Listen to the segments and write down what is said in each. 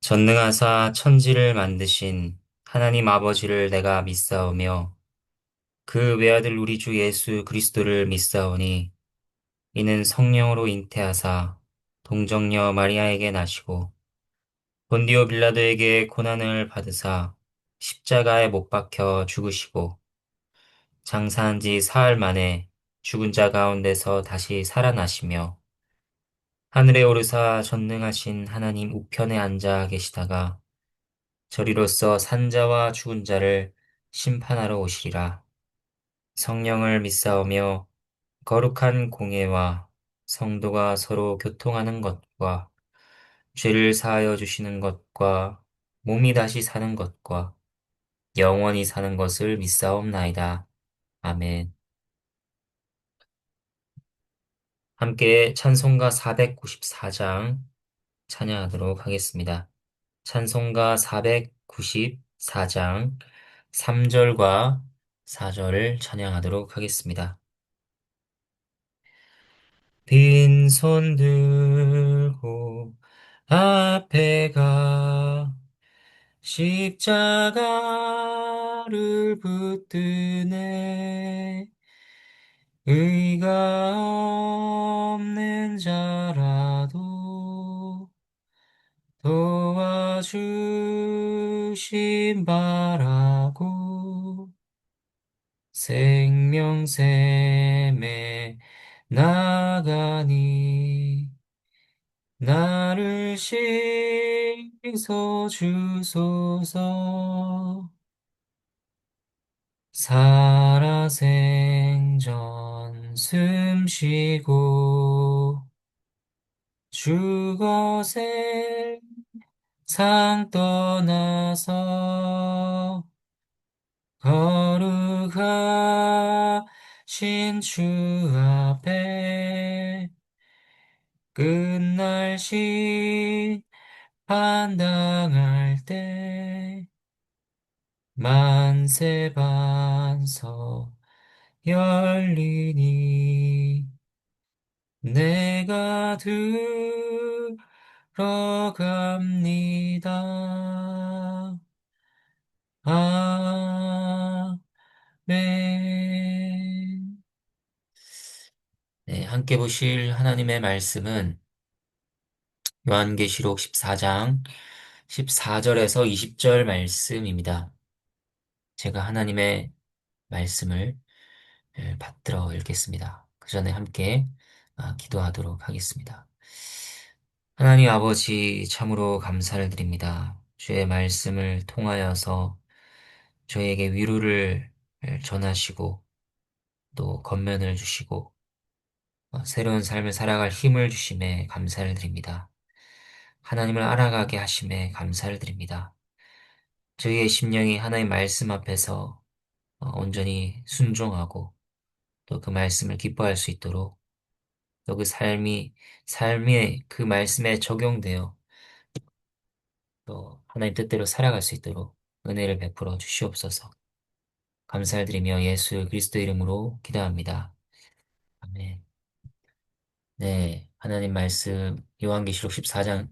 전능하사 천지를 만드신 하나님 아버지를 내가 믿사오며 그 외아들 우리 주 예수 그리스도를 믿사오니 이는 성령으로 잉태하사 동정녀 마리아에게 나시고 본디오 빌라도에게 고난을 받으사 십자가에 못 박혀 죽으시고 장사한 지 사흘 만에 죽은 자 가운데서 다시 살아나시며 하늘에 오르사 전능하신 하나님 우편에 앉아 계시다가 저리로서 산자와 죽은 자를 심판하러 오시리라. 성령을 믿사오며 거룩한 공예와 성도가 서로 교통하는 것과 죄를 사하여 주시는 것과 몸이 다시 사는 것과 영원히 사는 것을 믿사옵나이다. 아멘. 함께 찬송가 494장 찬양하도록 하겠습니다. 찬송가 494장 3절과 4절을 찬양하도록 하겠습니다. 빈손 들고 앞에 가 십자가를 붙드네 의가 없는 자라도 도와주심 바라고 생명샘에 나가니 나를 씻어 주소서 살아생전 숨쉬고 죽어세 상 떠나서 거룩하신 주 앞에 끝날 심판당할 때 만세 반석 열리니 내가 들어갑니다. 아멘. 네, 함께 보실 하나님의 말씀은 요한계시록 14장 14절에서 20절 말씀입니다. 제가 하나님의 말씀을 받들어 읽겠습니다. 그 전에 함께 기도하도록 하겠습니다. 하나님 아버지 참으로 감사를 드립니다. 주의 말씀을 통하여서 저에게 위로를 전하시고 또 권면을 주시고 새로운 삶을 살아갈 힘을 주심에 감사를 드립니다. 하나님을 알아가게 하심에 감사를 드립니다. 저희의 심령이 하나님 말씀 앞에서 온전히 순종하고 또 그 말씀을 기뻐할 수 있도록 또 그 삶의 그 말씀에 적용되어 또 하나님 뜻대로 살아갈 수 있도록 은혜를 베풀어 주시옵소서. 감사를 드리며 예수 그리스도 이름으로 기도합니다. 아멘. 네, 하나님 말씀 요한계시록 14장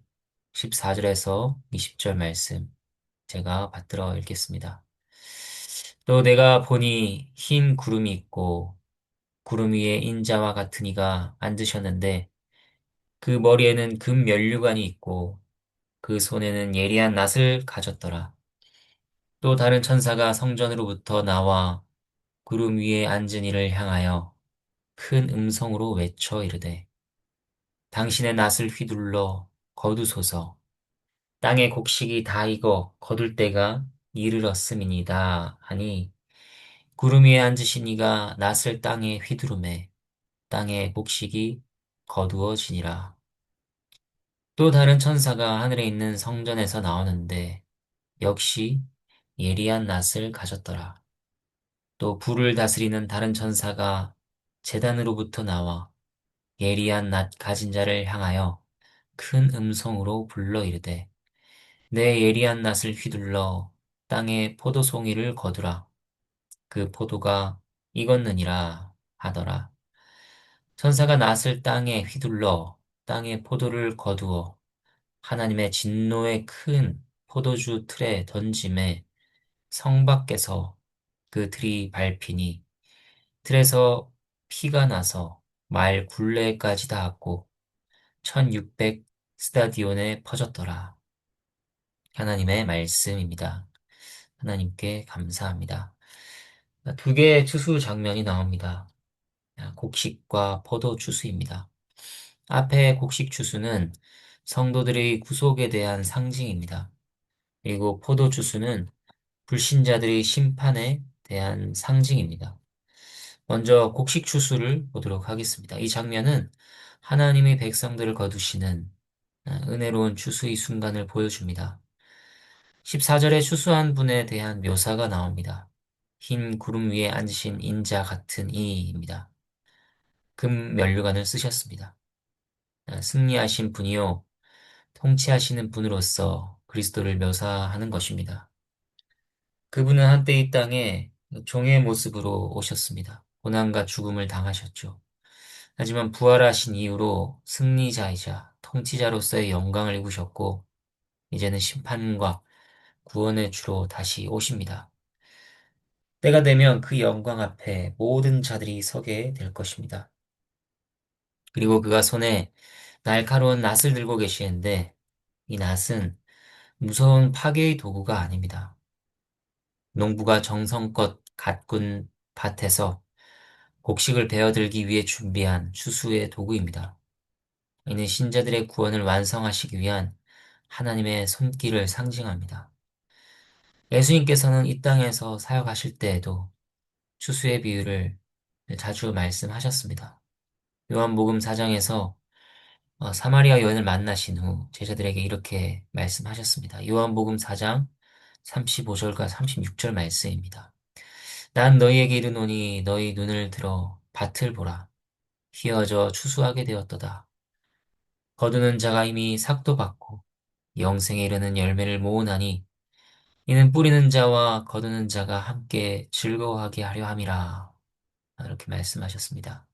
14절에서 20절 말씀 제가 받들어 읽겠습니다. 또 내가 보니 흰 구름이 있고 구름 위에 인자와 같은 이가 앉으셨는데 그 머리에는 금 면류관이 있고 그 손에는 예리한 낫을 가졌더라. 또 다른 천사가 성전으로부터 나와 구름 위에 앉은 이를 향하여 큰 음성으로 외쳐 이르되 당신의 낫을 휘둘러 거두소서 땅의 곡식이 다 익어 거둘 때가 이르렀음이니이다 하니 구름 위에 앉으신 이가 낫을 땅에 휘두르매 땅의 곡식이 거두어지니라. 또 다른 천사가 하늘에 있는 성전에서 나오는데 역시 예리한 낫을 가졌더라. 또 불을 다스리는 다른 천사가 제단으로부터 나와 예리한 낫 가진 자를 향하여 큰 음성으로 불러 이르되 내 예리한 낫을 휘둘러 땅에 포도송이를 거두라. 그 포도가 익었느니라 하더라. 천사가 낫을 땅에 휘둘러 땅에 포도를 거두어 하나님의 진노의 큰 포도주 틀에 던짐에 성 밖에서 그 틀이 밟히니 틀에서 피가 나서 말 굴레까지 닿았고 1600 스타디온에 퍼졌더라. 하나님의 말씀입니다. 하나님께 감사합니다. 두 개의 추수 장면이 나옵니다. 곡식과 포도 추수입니다. 앞에 곡식 추수는 성도들의 구속에 대한 상징입니다. 그리고 포도 추수는 불신자들의 심판에 대한 상징입니다. 먼저 곡식 추수를 보도록 하겠습니다. 이 장면은 하나님의 백성들을 거두시는 은혜로운 추수의 순간을 보여줍니다. 14절에 추수한 분에 대한 묘사가 나옵니다. 흰 구름 위에 앉으신 인자 같은 이입니다. 금 면류관을 쓰셨습니다. 승리하신 분이요, 통치하시는 분으로서 그리스도를 묘사하는 것입니다. 그분은 한때 이 땅에 종의 모습으로 오셨습니다. 고난과 죽음을 당하셨죠. 하지만 부활하신 이후로 승리자이자 통치자로서의 영광을 입으셨고, 이제는 심판과 구원의 주로 다시 오십니다. 때가 되면 그 영광 앞에 모든 자들이 서게 될 것입니다. 그리고 그가 손에 날카로운 낫을 들고 계시는데, 이 낫은 무서운 파괴의 도구가 아닙니다. 농부가 정성껏 가꾼 밭에서 곡식을 베어들기 위해 준비한 추수의 도구입니다. 이는 신자들의 구원을 완성하시기 위한 하나님의 손길을 상징합니다. 예수님께서는 이 땅에서 사역하실 때에도 추수의 비유를 자주 말씀하셨습니다. 요한복음 4장에서 사마리아 여인을 만나신 후 제자들에게 이렇게 말씀하셨습니다. 요한복음 4장 35절과 36절 말씀입니다. 난 너희에게 이르노니 너희 눈을 들어 밭을 보라. 휘어져 추수하게 되었도다. 거두는 자가 이미 삭도 받고 영생에 이르는 열매를 모으나니 이는 뿌리는 자와 거두는 자가 함께 즐거워하게 하려 함이라. 이렇게 말씀하셨습니다.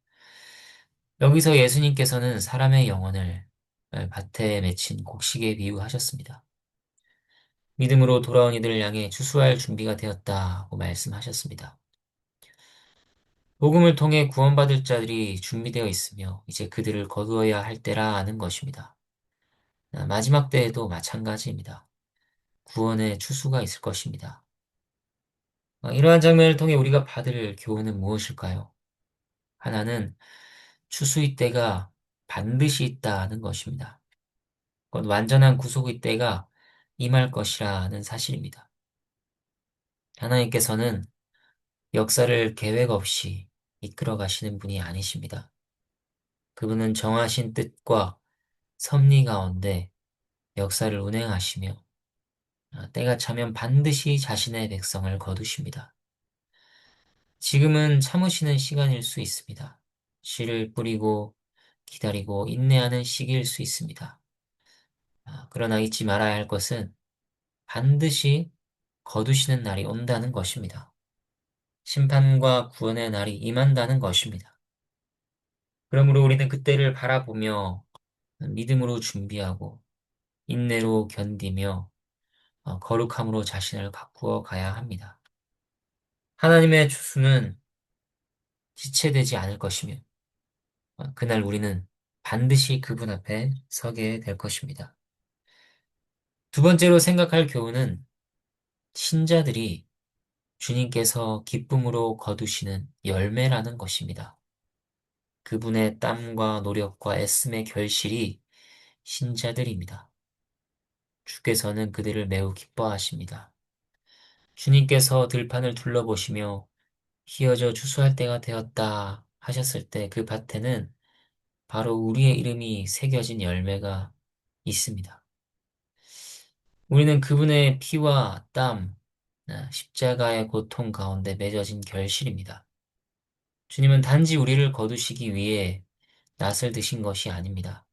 여기서 예수님께서는 사람의 영혼을 밭에 맺힌 곡식에 비유하셨습니다. 믿음으로 돌아온 이들을 향해 추수할 준비가 되었다고 말씀하셨습니다. 복음을 통해 구원받을 자들이 준비되어 있으며 이제 그들을 거두어야 할 때라는 것입니다. 마지막 때에도 마찬가지입니다. 구원의 추수가 있을 것입니다. 이러한 장면을 통해 우리가 받을 교훈은 무엇일까요? 하나는 추수의 때가 반드시 있다는 것입니다. 곧 완전한 구속의 때가 임할 것이라는 사실입니다. 하나님께서는 역사를 계획 없이 이끌어 가시는 분이 아니십니다. 그분은 정하신 뜻과 섭리 가운데 역사를 운행하시며 때가 차면 반드시 자신의 백성을 거두십니다. 지금은 참으시는 시간일 수 있습니다. 씨를 뿌리고 기다리고 인내하는 시기일 수 있습니다. 그러나 잊지 말아야 할 것은 반드시 거두시는 날이 온다는 것입니다. 심판과 구원의 날이 임한다는 것입니다. 그러므로 우리는 그때를 바라보며 믿음으로 준비하고 인내로 견디며 거룩함으로 자신을 가꾸어 가야 합니다. 하나님의 추수는 지체되지 않을 것이며 그날 우리는 반드시 그분 앞에 서게 될 것입니다. 두 번째로 생각할 교훈은 신자들이 주님께서 기쁨으로 거두시는 열매라는 것입니다. 그분의 땀과 노력과 애씀의 결실이 신자들입니다. 주께서는 그들을 매우 기뻐하십니다. 주님께서 들판을 둘러보시며 휘어져 추수할 때가 되었다 하셨을 때 그 밭에는 바로 우리의 이름이 새겨진 열매가 있습니다. 우리는 그분의 피와 땀, 십자가의 고통 가운데 맺어진 결실입니다. 주님은 단지 우리를 거두시기 위해 낫을 드신 것이 아닙니다.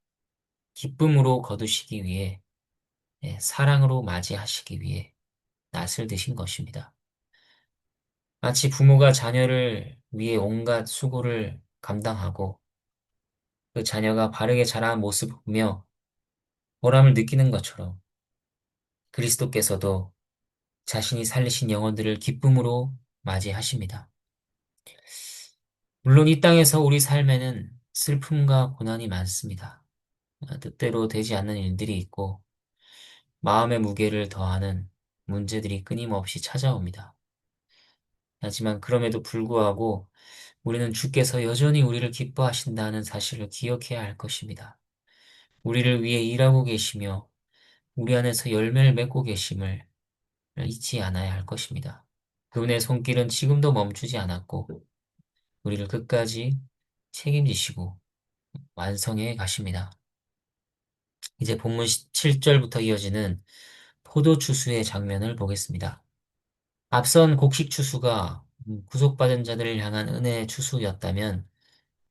기쁨으로 거두시기 위해, 사랑으로 맞이하시기 위해 낫을 드신 것입니다. 마치 부모가 자녀를 위해 온갖 수고를 감당하고 그 자녀가 바르게 자라는 모습을 보며 보람을 느끼는 것처럼 그리스도께서도 자신이 살리신 영혼들을 기쁨으로 맞이하십니다. 물론 이 땅에서 우리 삶에는 슬픔과 고난이 많습니다. 뜻대로 되지 않는 일들이 있고 마음의 무게를 더하는 문제들이 끊임없이 찾아옵니다. 하지만 그럼에도 불구하고 우리는 주께서 여전히 우리를 기뻐하신다는 사실을 기억해야 할 것입니다. 우리를 위해 일하고 계시며 우리 안에서 열매를 맺고 계심을 잊지 않아야 할 것입니다. 그분의 손길은 지금도 멈추지 않았고 우리를 끝까지 책임지시고 완성해 가십니다. 이제 본문 7절부터 이어지는 포도 추수의 장면을 보겠습니다. 앞선 곡식 추수가 구속받은 자들을 향한 은혜의 추수였다면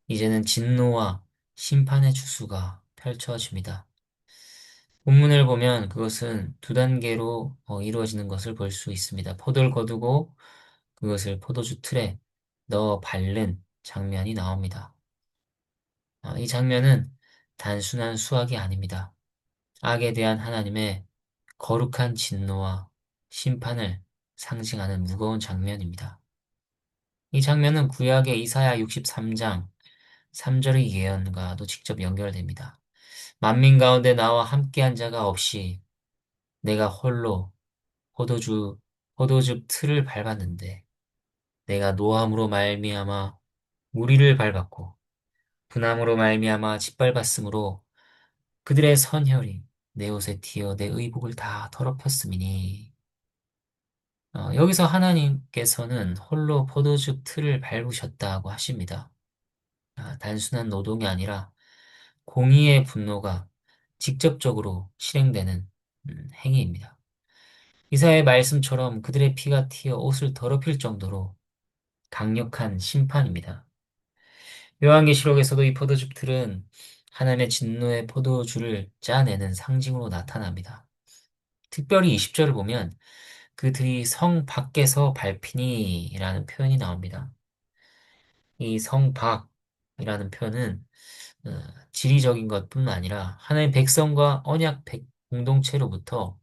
이제는 진노와 심판의 추수가 펼쳐집니다. 본문을 보면 그것은 두 단계로 이루어지는 것을 볼 수 있습니다. 포도를 거두고 그것을 포도주 틀에 넣어 밟는 장면이 나옵니다. 이 장면은 단순한 수학이 아닙니다. 악에 대한 하나님의 거룩한 진노와 심판을 상징하는 무거운 장면입니다. 이 장면은 구약의 이사야 63장 3절의 예언과도 직접 연결됩니다. 만민 가운데 나와 함께한 자가 없이 내가 홀로 포도주, 포도즙 틀을 밟았는데 내가 노함으로 말미암아 무리를 밟았고 분함으로 말미암아 짓밟았으므로 그들의 선혈이 내 옷에 튀어 내 의복을 다 더럽혔음이니 여기서 하나님께서는 홀로 포도즙 틀을 밟으셨다고 하십니다. 단순한 노동이 아니라 공의의 분노가 직접적으로 실행되는 행위입니다. 이사의 말씀처럼 그들의 피가 튀어 옷을 더럽힐 정도로 강력한 심판입니다. 요한계시록에서도 이 포도즙 틀은 하나님의 진노의 포도주를 짜내는 상징으로 나타납니다. 특별히 20절을 보면 그들이 성 밖에서 밟히니라는 표현이 나옵니다. 이 성 밖이라는 표현은 지리적인 것뿐 아니라 하나의 백성과 언약 공동체로부터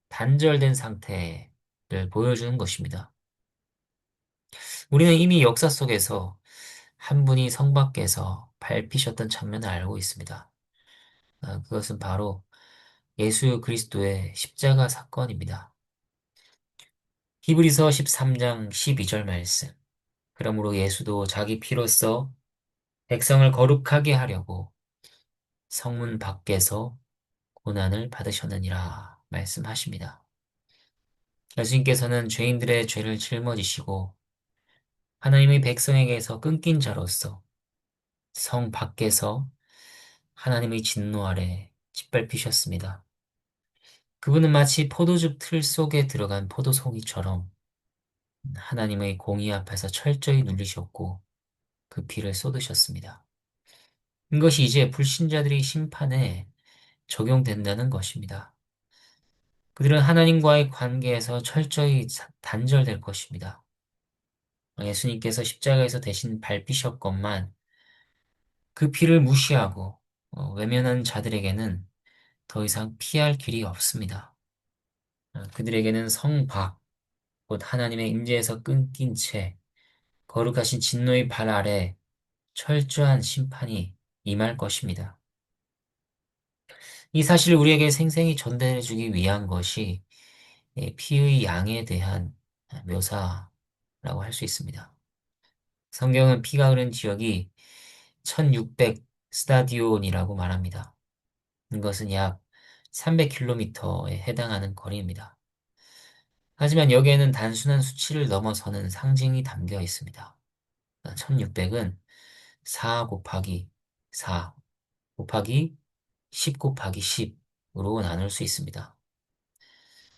단절된 상태를 보여주는 것입니다. 우리는 이미 역사 속에서 한 분이 성 밖에서 밟히셨던 장면을 알고 있습니다. 그것은 바로 예수 그리스도의 십자가 사건입니다. 히브리서 13장 12절 말씀. 그러므로 예수도 자기 피로써 백성을 거룩하게 하려고 성문 밖에서 고난을 받으셨느니라 말씀하십니다. 예수님께서는 죄인들의 죄를 짊어지시고 하나님의 백성에게서 끊긴 자로서 성 밖에서 하나님의 진노 아래 짓밟히셨습니다. 그분은 마치 포도즙 틀 속에 들어간 포도송이처럼 하나님의 공의 앞에서 철저히 눌리셨고 그 피를 쏟으셨습니다. 이것이 이제 불신자들의 심판에 적용된다는 것입니다. 그들은 하나님과의 관계에서 철저히 단절될 것입니다. 예수님께서 십자가에서 대신 밟히셨건만 그 피를 무시하고 외면한 자들에게는 더 이상 피할 길이 없습니다. 그들에게는 성박, 곧 하나님의 임재에서 끊긴 채 거룩하신 진노의 발 아래 철저한 심판이 임할 것입니다. 이 사실을 우리에게 생생히 전달해주기 위한 것이 피의 양에 대한 묘사라고 할 수 있습니다. 성경은 피가 흐른 지역이 1600 스타디온이라고 말합니다. 이것은 약 300km에 해당하는 거리입니다. 하지만 여기에는 단순한 수치를 넘어서는 상징이 담겨 있습니다. 1600은 4 곱하기 4 곱하기 10 곱하기 10으로 나눌 수 있습니다.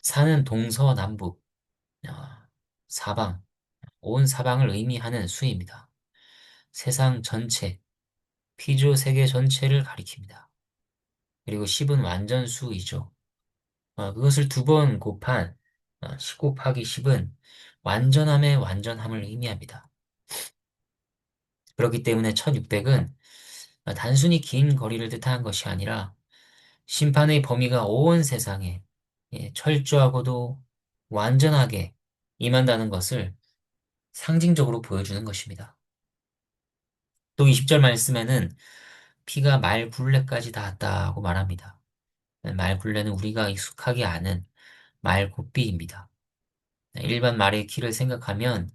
4는 동서남북, 사방, 온 사방을 의미하는 수입니다. 세상 전체, 피조 세계 전체를 가리킵니다. 그리고 10은 완전수이죠. 그것을 두 번 곱한 10 곱하기 10은 완전함의 완전함을 의미합니다. 그렇기 때문에 1600은 단순히 긴 거리를 뜻하는 것이 아니라 심판의 범위가 온 세상에 철저하고도 완전하게 임한다는 것을 상징적으로 보여주는 것입니다. 또 20절 말씀에는 피가 말굴레까지 닿았다고 말합니다. 말굴레는 우리가 익숙하게 아는 말고삐입니다. 일반 말의 키를 생각하면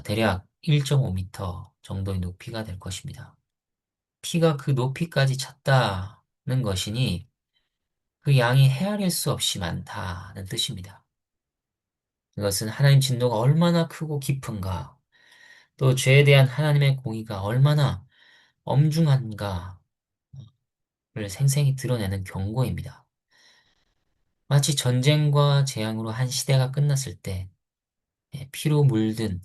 대략 1.5m 정도의 높이가 될 것입니다. 피가 그 높이까지 찼다는 것이니 그 양이 헤아릴 수 없이 많다는 뜻입니다. 이것은 하나님 진노가 얼마나 크고 깊은가, 또 죄에 대한 하나님의 공의가 얼마나 엄중한가를 생생히 드러내는 경고입니다. 마치 전쟁과 재앙으로 한 시대가 끝났을 때 피로 물든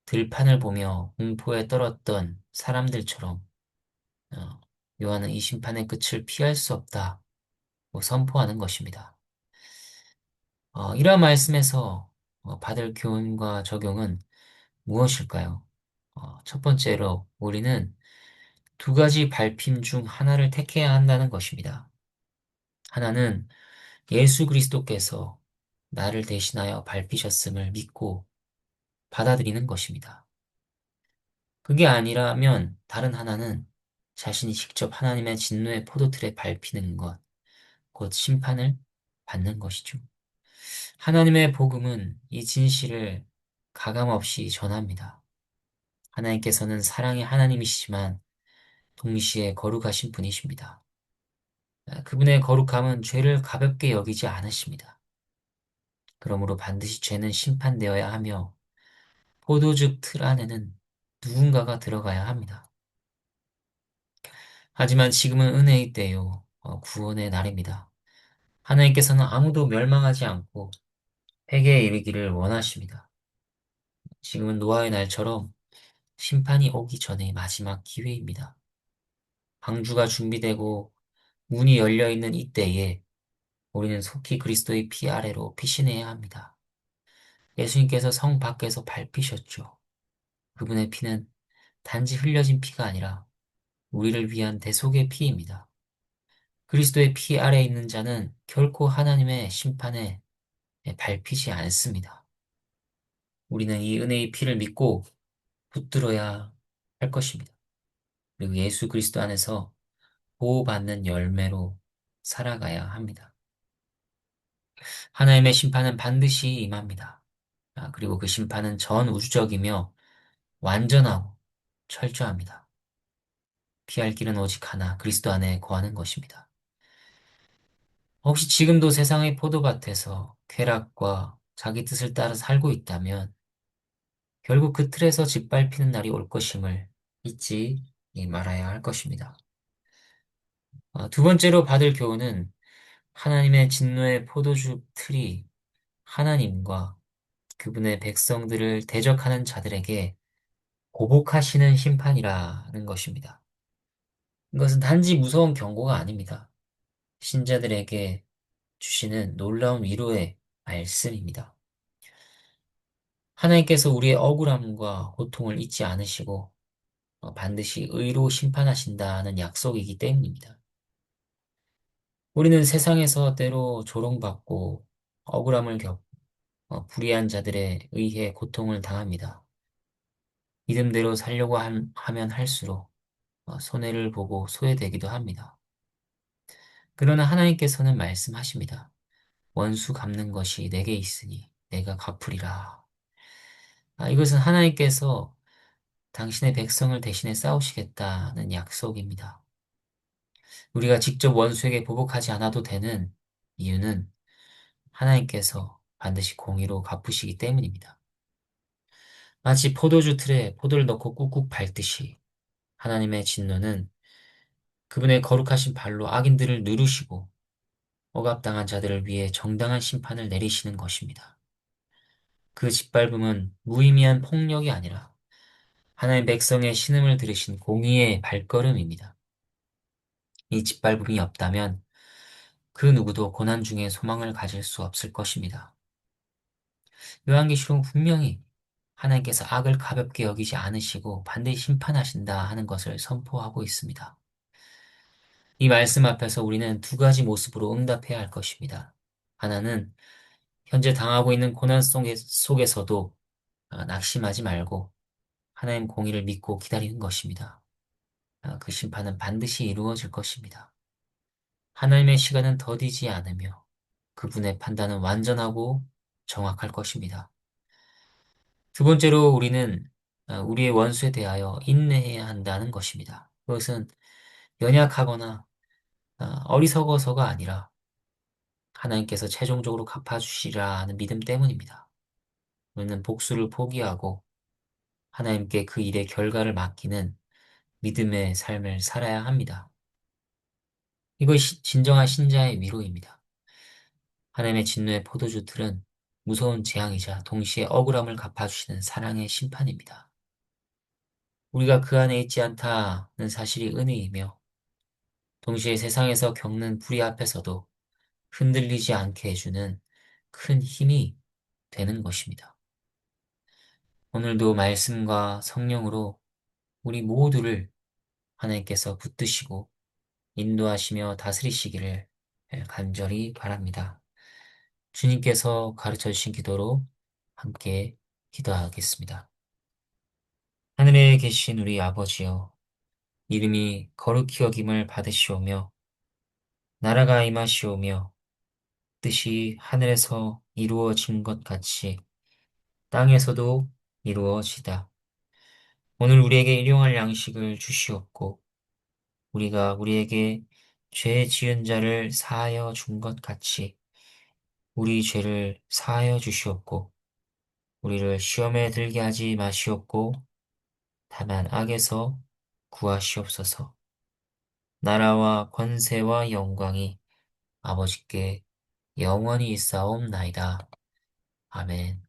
들판을 보며 공포에 떨었던 사람들처럼 어, 요한은 이 심판의 끝을 피할 수 없다고 선포하는 것입니다. 이러한 말씀에서 받을 교훈과 적용은 무엇일까요? 첫 번째로 우리는 두 가지 발심 중 하나를 택해야 한다는 것입니다. 하나는 예수 그리스도께서 나를 대신하여 밟히셨음을 믿고 받아들이는 것입니다. 그게 아니라면 다른 하나는 자신이 직접 하나님의 진노의 포도틀에 밟히는 것, 곧 심판을 받는 것이죠. 하나님의 복음은 이 진실을 가감없이 전합니다. 하나님께서는 사랑의 하나님이시지만 동시에 거룩하신 분이십니다. 그분의 거룩함은 죄를 가볍게 여기지 않으십니다. 그러므로 반드시 죄는 심판되어야 하며 포도즙 틀 안에는 누군가가 들어가야 합니다. 하지만 지금은 은혜의 때요, 구원의 날입니다. 하나님께서는 아무도 멸망하지 않고 회개에 이르기를 원하십니다. 지금은 노아의 날처럼 심판이 오기 전의 마지막 기회입니다. 방주가 준비되고 문이 열려 있는 이때에 우리는 속히 그리스도의 피 아래로 피신해야 합니다. 예수님께서 성 밖에서 밟히셨죠. 그분의 피는 단지 흘려진 피가 아니라 우리를 위한 대속의 피입니다. 그리스도의 피 아래에 있는 자는 결코 하나님의 심판에 밟히지 않습니다. 우리는 이 은혜의 피를 믿고 붙들어야 할 것입니다. 그리고 예수 그리스도 안에서 보호받는 열매로 살아가야 합니다. 하나님의 심판은 반드시 임합니다. 그리고 그 심판은 전 우주적이며 완전하고 철저합니다. 피할 길은 오직 하나, 그리스도 안에 거하는 것입니다. 혹시 지금도 세상의 포도밭에서 쾌락과 자기 뜻을 따라 살고 있다면 결국 그 틀에서 짓밟히는 날이 올 것임을 잊지 말아야 할 것입니다. 두 번째로 받을 교훈은 하나님의 진노의 포도주 틀이 하나님과 그분의 백성들을 대적하는 자들에게 보복하시는 심판이라는 것입니다. 이것은 단지 무서운 경고가 아닙니다. 신자들에게 주시는 놀라운 위로의 말씀입니다. 하나님께서 우리의 억울함과 고통을 잊지 않으시고 반드시 의로 심판하신다는 약속이기 때문입니다. 우리는 세상에서 때로 조롱받고 억울함을 겪고 불의한 자들에 의해 고통을 당합니다. 믿음대로 살려고 하면 할수록 손해를 보고 소외되기도 합니다. 그러나 하나님께서는 말씀하십니다. 원수 갚는 것이 내게 있으니 내가 갚으리라. 이것은 하나님께서 당신의 백성을 대신해 싸우시겠다는 약속입니다. 우리가 직접 원수에게 보복하지 않아도 되는 이유는 하나님께서 반드시 공의로 갚으시기 때문입니다. 마치 포도주 틀에 포도를 넣고 꾹꾹 밟듯이 하나님의 진노는 그분의 거룩하신 발로 악인들을 누르시고 억압당한 자들을 위해 정당한 심판을 내리시는 것입니다. 그 짓밟음은 무의미한 폭력이 아니라 하나님 백성의 신음을 들으신 공의의 발걸음입니다. 이 짓밟음이 없다면 그 누구도 고난 중에 소망을 가질 수 없을 것입니다. 요한계시록은 분명히 하나님께서 악을 가볍게 여기지 않으시고 반드시 심판하신다 하는 것을 선포하고 있습니다. 이 말씀 앞에서 우리는 두 가지 모습으로 응답해야 할 것입니다. 하나는 현재 당하고 있는 고난 속에서도 낙심하지 말고 하나님 공의를 믿고 기다리는 것입니다. 그 심판은 반드시 이루어질 것입니다. 하나님의 시간은 더디지 않으며 그분의 판단은 완전하고 정확할 것입니다. 두 번째로 우리는 우리의 원수에 대하여 인내해야 한다는 것입니다. 그것은 연약하거나 어리석어서가 아니라 하나님께서 최종적으로 갚아주시리라 하는 믿음 때문입니다. 우리는 복수를 포기하고 하나님께 그 일의 결과를 맡기는 믿음의 삶을 살아야 합니다. 이것이 진정한 신자의 위로입니다. 하나님의 진노의 포도주들은 무서운 재앙이자 동시에 억울함을 갚아주시는 사랑의 심판입니다. 우리가 그 안에 있지 않다는 사실이 은혜이며 동시에 세상에서 겪는 불의 앞에서도 흔들리지 않게 해주는 큰 힘이 되는 것입니다. 오늘도 말씀과 성령으로 우리 모두를 하나님께서 붙드시고 인도하시며 다스리시기를 간절히 바랍니다. 주님께서 가르쳐 주신 기도로 함께 기도하겠습니다. 하늘에 계신 우리 아버지여, 이름이 거룩히 여김을 받으시오며, 나라가 임하시오며, 뜻이 하늘에서 이루어진 것 같이 땅에서도 이루어지다. 오늘 우리에게 일용할 양식을 주시옵고, 우리가 우리에게 죄 지은 자를 사하여 준 것 같이 우리 죄를 사하여 주시옵고, 우리를 시험에 들게 하지 마시옵고, 다만 악에서 구하시옵소서. 나라와 권세와 영광이 아버지께 영원히 있사옵나이다. 아멘.